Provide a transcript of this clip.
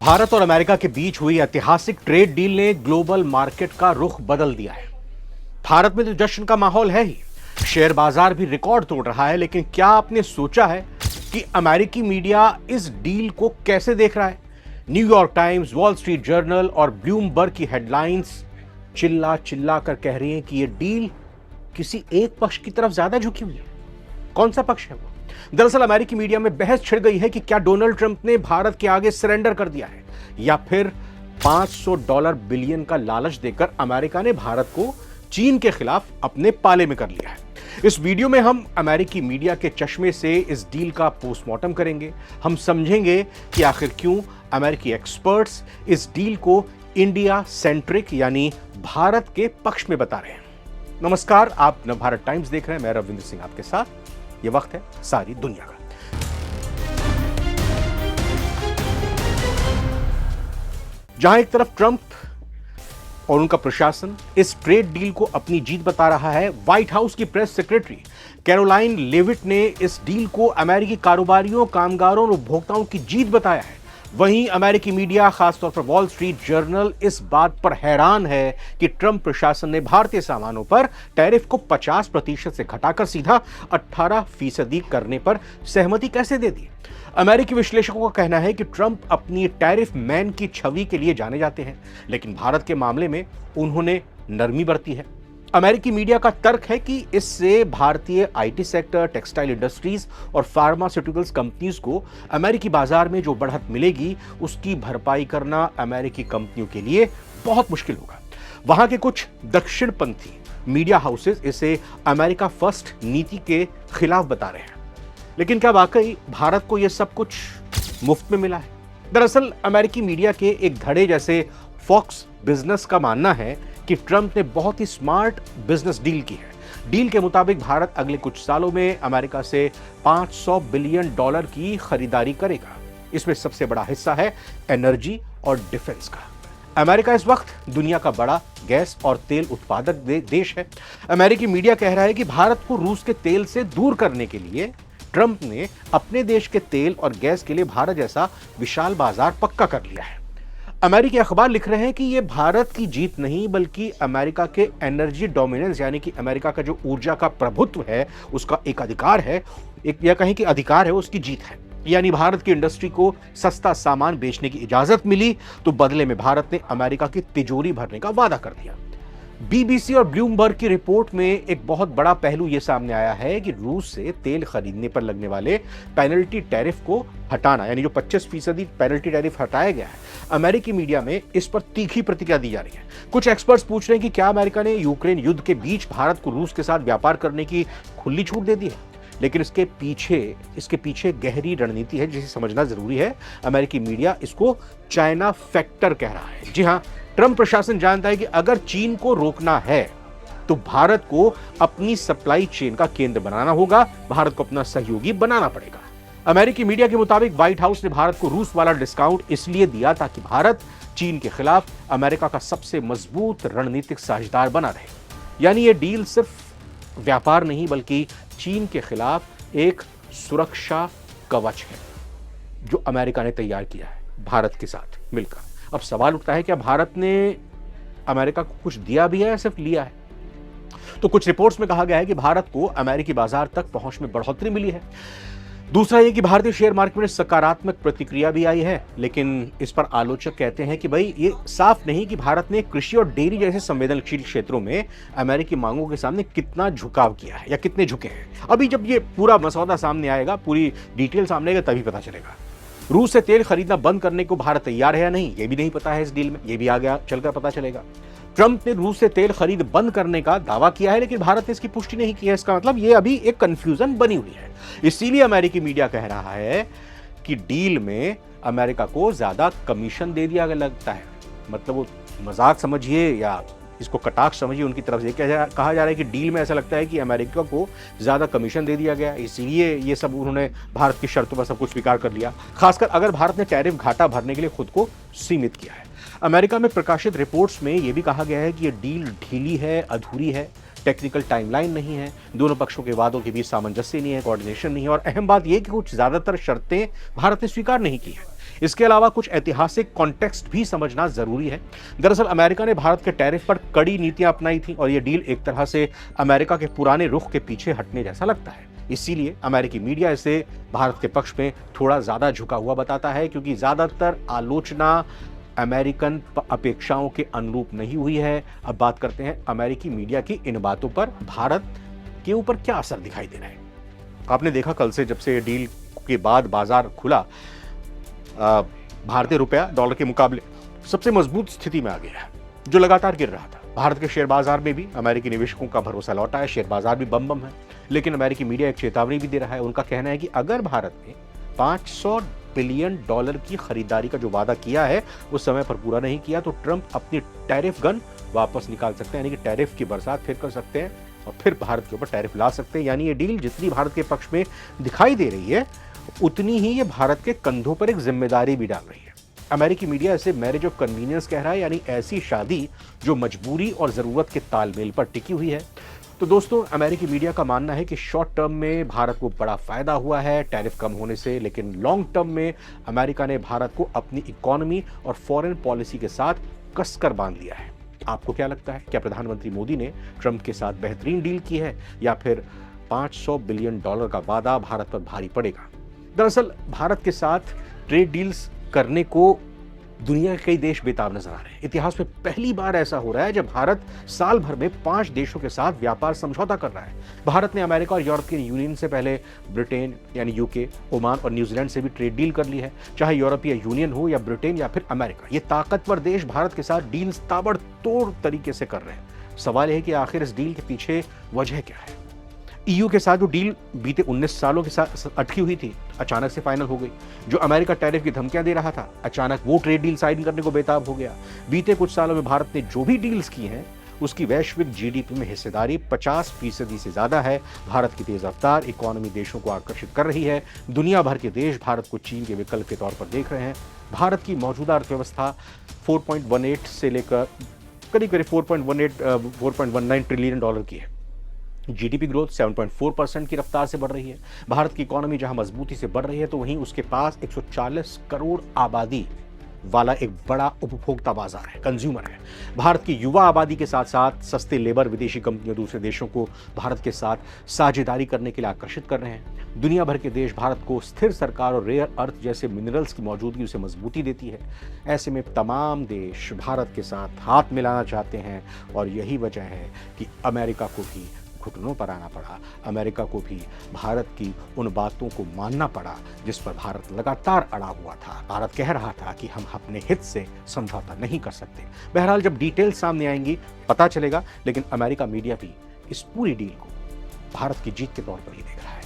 भारत और अमेरिका के बीच हुई ऐतिहासिक ट्रेड डील ने ग्लोबल मार्केट का रुख बदल दिया है। भारत में तो जश्न का माहौल है ही, शेयर बाजार भी रिकॉर्ड तोड़ रहा है। लेकिन क्या आपने सोचा है कि अमेरिकी मीडिया इस डील को कैसे देख रहा है? New York times, wall street journal और ब्लूमबर्ग की हेडलाइंस चिल्ला चिल्ला कर कह रही हैं कि यह डील किसी एक पक्ष की तरफ ज्यादा झुकी हुई है। कौन सा पक्ष है वो? दरअसल अमेरिकी मीडिया में बहस छिड़ गई है कि क्या डोनाल्ड ट्रंप ने भारत के आगे सरेंडर कर दिया है या फिर $500 बिलियन का लालच देकर अमेरिका ने भारत को चीन के खिलाफ अपने पाले में कर लिया है। इस वीडियो में हम अमेरिकी मीडिया के चश्मे से इस डील का पोस्टमार्टम करेंगे। हम समझेंगे कि आखिर क्यों अमेरिकी एक्सपर्ट्स इस डील को इंडिया सेंट्रिक यानी भारत के पक्ष में बता रहे हैं। नमस्कार, आप नवभारत टाइम्स देख रहे हैं। मैं रविंद्र सिंह आपके साथ। ये वक्त है सारी दुनिया का। जहां एक तरफ ट्रंप और उनका प्रशासन इस ट्रेड डील को अपनी जीत बता रहा है, व्हाइट हाउस की प्रेस सेक्रेटरी कैरोलाइन लेविट ने इस डील को अमेरिकी कारोबारियों, कामगारों और उपभोक्ताओं की जीत बताया है। वहीं अमेरिकी मीडिया, खासतौर पर वॉल स्ट्रीट जर्नल, इस बात पर हैरान है कि ट्रंप प्रशासन ने भारतीय सामानों पर टैरिफ को 50% से घटाकर सीधा 18% करने पर सहमति कैसे दे दी। अमेरिकी विश्लेषकों का कहना है कि ट्रंप अपनी टैरिफ मैन की छवि के लिए जाने जाते हैं, लेकिन भारत के मामले में उन्होंने नरमी बरती है। अमेरिकी मीडिया का तर्क है कि इससे भारतीय आईटी सेक्टर, टेक्सटाइल इंडस्ट्रीज और फार्मास्यूटिकल्स कंपनीज को अमेरिकी बाजार में जो बढ़त मिलेगी उसकी भरपाई करना अमेरिकी कंपनियों के लिए बहुत मुश्किल होगा। वहां के कुछ दक्षिणपंथी मीडिया हाउसेस इसे अमेरिका फर्स्ट नीति के खिलाफ बता रहे हैं। लेकिन क्या वाकई भारत को यह सब कुछ मुफ्त में मिला है? दरअसल अमेरिकी मीडिया के एक धड़े जैसे फॉक्स बिजनेस का मानना है कि ट्रंप ने बहुत ही स्मार्ट बिजनेस डील की है। डील के मुताबिक भारत अगले कुछ सालों में अमेरिका से $500 बिलियन की खरीदारी करेगा। इसमें सबसे बड़ा हिस्सा है एनर्जी और डिफेंस का। अमेरिका इस वक्त दुनिया का बड़ा गैस और तेल उत्पादक देश है। अमेरिकी मीडिया कह रहा है कि भारत को रूस के तेल से दूर करने के लिए ट्रंप ने अपने देश के तेल और गैस के लिए भारत जैसा विशाल बाजार पक्का कर लिया है। अमेरिकी अखबार लिख रहे हैं कि यह भारत की जीत नहीं बल्कि अमेरिका के एनर्जी डोमिनेंस यानी कि अमेरिका का जो ऊर्जा का प्रभुत्व है उसका एक अधिकार है, एक या कहीं कि अधिकार है, उसकी जीत है। यानी भारत की इंडस्ट्री को सस्ता सामान बेचने की इजाजत मिली तो बदले में भारत ने अमेरिका की तिजोरी भरने का वादा कर दिया। बीबीसी और ब्लूमबर्ग की रिपोर्ट में एक बहुत बड़ा पहलू यह सामने आया है कि रूस से तेल खरीदने पर लगने वाले पेनल्टी टैरिफ को हटाना, यानी जो 25% पेनल्टी टैरिफ हटाया गया है, अमेरिकी मीडिया में इस पर तीखी प्रतिक्रिया दी जा रही है। कुछ एक्सपर्ट्स पूछ रहे हैं कि क्या अमेरिका ने यूक्रेन युद्ध के बीच भारत को रूस के साथ व्यापार करने की खुली छूट दे दी है? लेकिन इसके पीछे गहरी रणनीति है जिसे समझना जरूरी है। अमेरिकी मीडिया इसको चाइना फैक्टर कह रहा है। जी हां, ट्रंप प्रशासन जानता है कि अगर चीन को रोकना है तो भारत को अपनी सप्लाई चेन का केंद्र बनाना होगा, भारत को अपना सहयोगी बनाना पड़ेगा। अमेरिकी मीडिया के मुताबिक व्हाइट हाउस ने भारत को रूस वाला डिस्काउंट इसलिए दिया ताकि भारत चीन के खिलाफ अमेरिका का सबसे मजबूत रणनीतिक साझेदार बना रहे। यानी यह डील सिर्फ व्यापार नहीं बल्कि चीन के खिलाफ एक सुरक्षा कवच है जो अमेरिका ने तैयार किया है भारत के साथ मिलकर। अब सवाल उठता है क्या भारत ने अमेरिका को कुछ दिया भी है या सिर्फ लिया है? तो कुछ रिपोर्ट्स में कहा गया है कि भारत को अमेरिकी बाजार तक पहुंच में बढ़ोतरी मिली है। दूसरा यह कि भारतीय शेयर मार्केट में सकारात्मक प्रतिक्रिया भी आई है। लेकिन इस पर आलोचक कहते हैं कि भाई ये साफ नहीं कि भारत ने कृषि और डेयरी जैसे संवेदनशील क्षेत्रों में अमेरिकी मांगों के सामने कितना झुकाव किया है या कितने झुके हैं। अभी जब ये पूरा मसौदा सामने आएगा, पूरी डिटेल सामने आएगा, तभी पता चलेगा। रूस से तेल खरीदना बंद करने को भारत तैयार है या नहीं, यह भी नहीं पता है इस डील में। यह भी आगे चलकर पता चलेगा। ट्रंप ने रूस से तेल खरीद बंद करने का दावा किया है लेकिन भारत ने इसकी पुष्टि नहीं की है। इसका मतलब यह अभी एक कंफ्यूजन बनी हुई है। इसीलिए अमेरिकी मीडिया कह रहा है कि डील में अमेरिका को ज्यादा कमीशन दे दिया लगता है। मतलब वो मजाक समझिए या इसको कटाक्ष समझिए, उनकी तरफ से कहा जा रहा है कि डील में ऐसा लगता है कि अमेरिका को ज्यादा कमीशन दे दिया गया, इसीलिए ये सब उन्होंने भारत की शर्तों पर सब कुछ स्वीकार कर लिया। खासकर अगर भारत ने टैरिफ घाटा भरने के लिए खुद को सीमित किया है। अमेरिका में प्रकाशित रिपोर्ट्स में यह भी कहा गया है कि यह डील ढीली है, अधूरी है, टेक्निकल टाइमलाइन नहीं है, दोनों पक्षों के वादों के बीच सामंजस्य नहीं है, कोऑर्डिनेशन नहीं है और अहम बात यह कि कुछ ज्यादातर शर्तें भारत ने स्वीकार नहीं की है। इसके अलावा कुछ ऐतिहासिक कॉन्टेक्स्ट भी समझना जरूरी है। दरअसल अमेरिका ने भारत के टैरिफ पर कड़ी नीतियां अपनाई थी और यह डील एक तरह से अमेरिका के पुराने रुख के पीछे हटने जैसा लगता है। इसीलिए अमेरिकी मीडिया इसे भारत के पक्ष में थोड़ा ज्यादा झुका हुआ बताता है, क्योंकि ज्यादातर आलोचना अमेरिकन अपेक्षाओं के अनुरूप नहीं हुई है। अब बात करते हैं अमेरिकी मीडिया की इन बातों पर भारत के ऊपर क्या असर दिखाई दे रहा है। आपने देखा कल से जब से डील के बाद बाजार खुला, भारतीय रुपया डॉलर के मुकाबले सबसे मजबूत स्थिति में आ गया है, जो लगातार गिर रहा था। भारत के शेयर बाजार में भी अमेरिकी निवेशकों का भरोसा लौटा है, शेयर बाजार भी बम है। लेकिन अमेरिकी मीडिया एक चेतावनी भी दे रहा है। उनका कहना है कि अगर भारत ने 500 बिलियन डॉलर की खरीदारी का जो वादा किया है उस समय पर पूरा नहीं किया, तो ट्रंप अपनी टैरिफ गन वापस निकाल सकते हैं, यानी कि टैरिफ की बरसात फिर कर सकते हैं और फिर भारत के ऊपर टैरिफ ला सकते हैं। यानी ये डील जितनी भारत के पक्ष में दिखाई दे रही है, उतनी ही ये भारत के कंधों पर एक जिम्मेदारी भी डाल रही है। अमेरिकी मीडिया इसे मैरिज ऑफ कन्वीनियंस कह रहा है, यानी ऐसी शादी जो मजबूरी और जरूरत के तालमेल पर टिकी हुई है। तो दोस्तों, अमेरिकी मीडिया का मानना है कि शॉर्ट टर्म में भारत को बड़ा फायदा हुआ है टैरिफ कम होने से, लेकिन लॉन्ग टर्म में अमेरिका ने भारत को अपनी इकोनॉमी और फॉरेन पॉलिसी के साथ कसकर बांध लिया है। आपको क्या लगता है, क्या प्रधानमंत्री मोदी ने ट्रंप के साथ बेहतरीन डील की है या फिर 500 बिलियन डॉलर का वादा भारत पर भारी पड़ेगा? दरअसल भारत के साथ ट्रेड डील्स करने को दुनिया के कई देश बेताब नजर आ रहे हैं। इतिहास में पहली बार ऐसा हो रहा है जब भारत साल भर में 5 देशों के साथ व्यापार समझौता कर रहा है। भारत ने अमेरिका और यूरोपियन यूनियन से पहले ब्रिटेन यानी यूके, ओमान और न्यूजीलैंड से भी ट्रेड डील कर ली है। चाहे यूरोपीय यूनियन हो या ब्रिटेन या फिर अमेरिका, ये ताकतवर देश भारत के साथ डील्स ताबड़तोड़ तरीके से कर रहे हैं। सवाल यह है कि आखिर इस डील के पीछे वजह क्या है? ईयू के साथ जो डील बीते 19 सालों के साथ अटकी हुई थी, अचानक से फाइनल हो गई। जो अमेरिका टैरिफ की धमकियां दे रहा था, अचानक वो ट्रेड डील साइन करने को बेताब हो गया। बीते कुछ सालों में भारत ने जो भी डील्स की हैं, उसकी वैश्विक जीडीपी में हिस्सेदारी 50% से ज्यादा है। भारत की तेज रफ्तार इकोनॉमी देशों को आकर्षित कर रही है। दुनिया भर के देश भारत को चीन के विकल्प के तौर पर देख रहे हैं। भारत की मौजूदा अर्थव्यवस्था 4.18 से लेकर करीब 4.19 ट्रिलियन डॉलर की है। जीडीपी ग्रोथ 7.4% की रफ्तार से बढ़ रही है। भारत की इकोनॉमी जहां मजबूती से बढ़ रही है, तो वहीं उसके पास 140 करोड़ आबादी वाला एक बड़ा उपभोक्ता बाजार है, कंज्यूमर है। भारत की युवा आबादी के साथ साथ सस्ते लेबर विदेशी कंपनियों दूसरे देशों को भारत के साथ साझेदारी करने के लिए आकर्षित कर रहे हैं। दुनिया भर के देश भारत को स्थिर सरकार और रेयर अर्थ जैसे मिनरल्स की मौजूदगी उसे मजबूती देती है। ऐसे में तमाम देश भारत के साथ हाथ मिलाना चाहते हैं और यही वजह है कि अमेरिका को भी घुटनों पर आना पड़ा। अमेरिका को भी भारत की उन बातों को मानना पड़ा जिस पर भारत लगातार अड़ा हुआ था। भारत कह रहा था कि हम अपने हित से समझौता नहीं कर सकते। बहरहाल जब डिटेल सामने आएंगी पता चलेगा, लेकिन अमेरिका मीडिया भी इस पूरी डील को भारत की जीत के तौर पर ही देख रहा है।